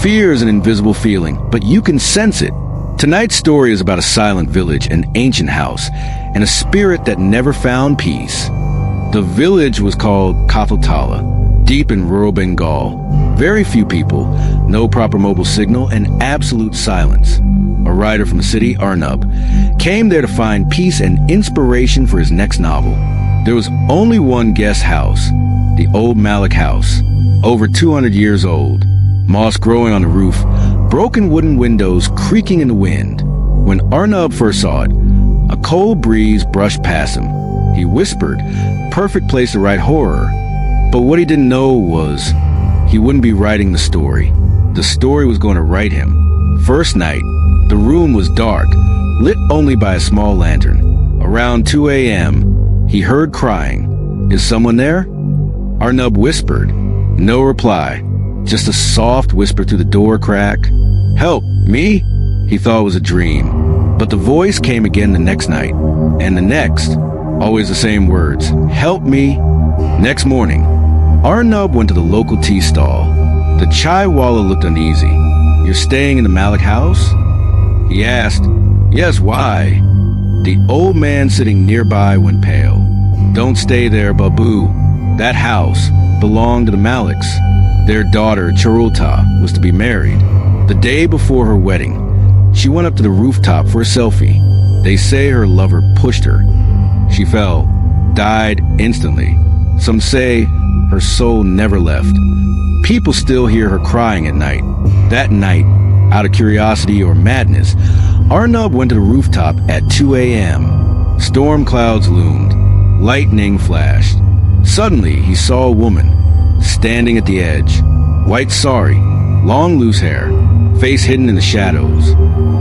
Fear is an invisible feeling, but you can sense it. Tonight's story is about a silent village, an ancient house, and a spirit that never found peace. The village was called Kothaltala, deep in rural Bengal. Very few people, no proper mobile signal, and absolute silence. A writer from the city, Arnab, came there to find peace and inspiration for his next novel. There was only one guest house, the old Malik house, over 200 years old. Moss growing on the roof, broken wooden windows creaking in the wind. When Arnab first saw it, a cold breeze brushed past him. He whispered, perfect place to write horror. But what he didn't know was, he wouldn't be writing the story. The story was going to write him. First night, the room was dark, lit only by a small lantern. Around 2 a.m., he heard crying. Is someone there? Arnab whispered. No reply. Just a soft whisper through the door crack. Help, me? He thought it was a dream. But the voice came again the next night. And the next, always the same words. Help me. Next morning, Arnab went to the local tea stall. The chaiwala looked uneasy. You're staying in the Malik house? He asked. Yes, why? The old man sitting nearby went pale. Don't stay there, Babu. That house belonged to the Maliks. Their daughter, Charulta, was to be married. The day before her wedding, she went up to the rooftop for a selfie. They say her lover pushed her. She fell, died instantly. Some say her soul never left. People still hear her crying at night. That night, out of curiosity or madness, Arnab went to the rooftop at 2 a.m. Storm clouds loomed. Lightning flashed. Suddenly, he saw a woman standing at the edge. White sari, long loose hair, face hidden in the shadows.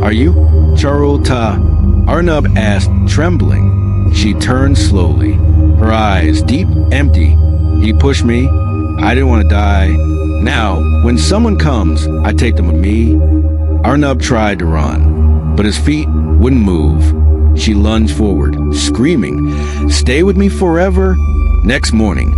Are you Charulta? Arnab asked, trembling. She turned slowly, her eyes deep, empty. He pushed me. I didn't want to die. Now, when someone comes, I take them with me. Arnab tried to run, but his feet wouldn't move. She lunged forward, screaming, stay with me forever. Next morning,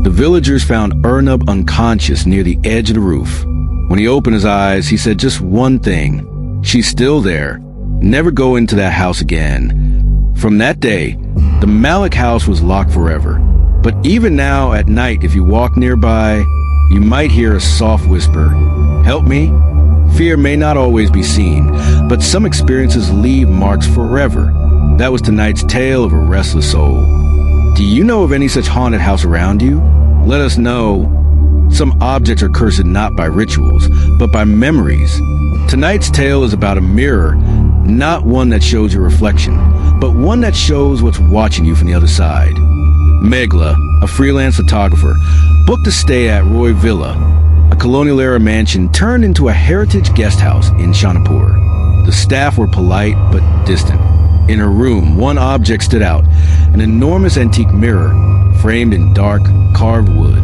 the villagers found Arnab unconscious near the edge of the roof. When he opened his eyes, he said just one thing. She's still there. Never go into that house again. From that day, the Malik house was locked forever. But even now at night, if you walk nearby, you might hear a soft whisper. Help me? Fear may not always be seen, but some experiences leave marks forever. That was tonight's tale of a restless soul. Do you know of any such haunted house around you? Let us know. Some objects are cursed not by rituals, but by memories. Tonight's tale is about a mirror, not one that shows your reflection, but one that shows what's watching you from the other side. Megla, a freelance photographer, booked a stay at Roy Villa, a colonial-era mansion turned into a heritage guest house in Shanapur. The staff were polite but distant. In her room, one object stood out, an enormous antique mirror framed in dark, carved wood.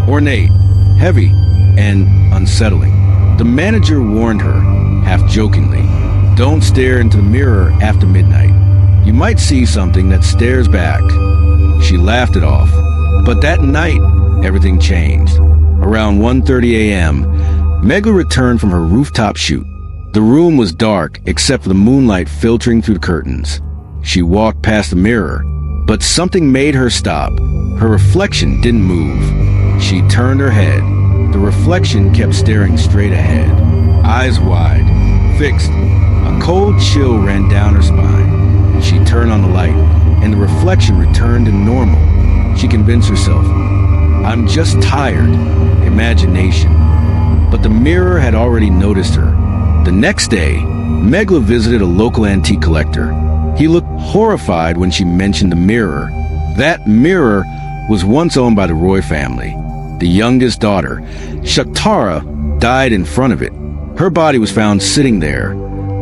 Ornate, heavy, and unsettling. The manager warned her, half jokingly, don't stare into the mirror after midnight. You might see something that stares back. She laughed it off. But that night, everything changed. Around 1:30 a.m., Megla returned from her rooftop shoot. The room was dark, except for the moonlight filtering through the curtains. She walked past the mirror, but something made her stop. Her reflection didn't move. She turned her head. The reflection kept staring straight ahead, eyes wide, fixed. A cold chill ran down her spine. She turned on the light, and the reflection returned to normal. She convinced herself, I'm just tired. Imagination. But the mirror had already noticed her. The next day, Megla visited a local antique collector. He looked horrified when she mentioned the mirror. That mirror was once owned by the Roy family. The youngest daughter, Shaktara, died in front of it. Her body was found sitting there,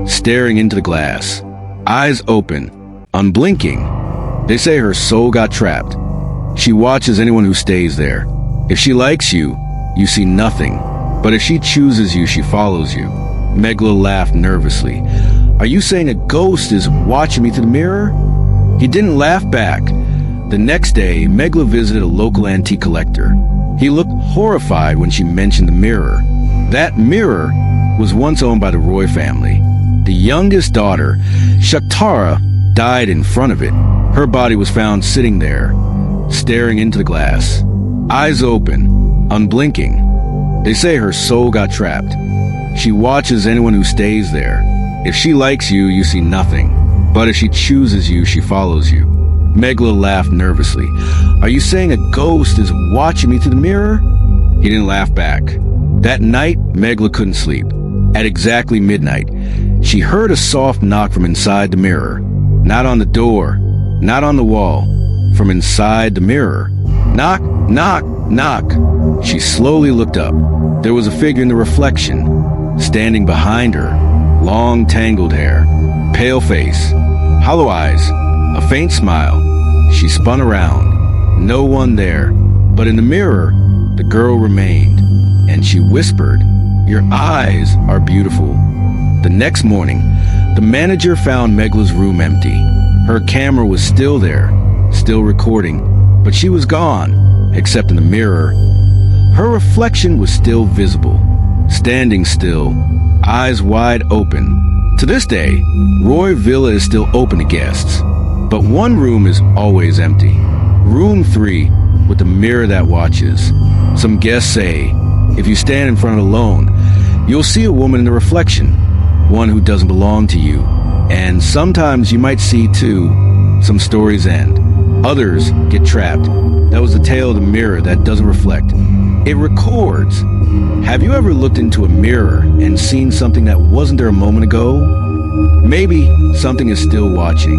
staring into the glass, eyes open, unblinking. They say her soul got trapped. She watches anyone who stays there. If she likes you, you see nothing. But if she chooses you, she follows you. Megla laughed nervously. Are you saying a ghost is watching me through the mirror? He didn't laugh back. The next day, Megla visited a local antique collector. He looked horrified when she mentioned the mirror. That mirror was once owned by the Roy family. The youngest daughter, Shaktara, died in front of it. Her body was found sitting there, staring into the glass, eyes open, unblinking. They say her soul got trapped. She watches anyone who stays there. If she likes you, you see nothing. But if she chooses you, she follows you. Megla laughed nervously. Are you saying a ghost is watching me through the mirror? He didn't laugh back. That night, Megla couldn't sleep. At exactly midnight, she heard a soft knock from inside the mirror. Not on the door, not on the wall, from inside the mirror. Knock, knock, knock. She slowly looked up. There was a figure in the reflection, standing behind her. Long, tangled hair, pale face, hollow eyes, a faint smile. She spun around. No one there. But in the mirror, the girl remained, and she whispered, "Your eyes are beautiful." The next morning, the manager found Megla's room empty. Her camera was still there, still recording, but she was gone, except in the mirror. Her reflection was still visible, standing still, eyes wide open. To this day, Roy Villa is still open to guests, but one room is always empty. Room 3, with the mirror that watches. Some guests say, if you stand in front alone, you'll see a woman in the reflection, one who doesn't belong to you. And sometimes you might see two. Some stories end. Others get trapped. That was the tale of the mirror that doesn't reflect. It records. Have you ever looked into a mirror and seen something that wasn't there a moment ago? Maybe something is still watching.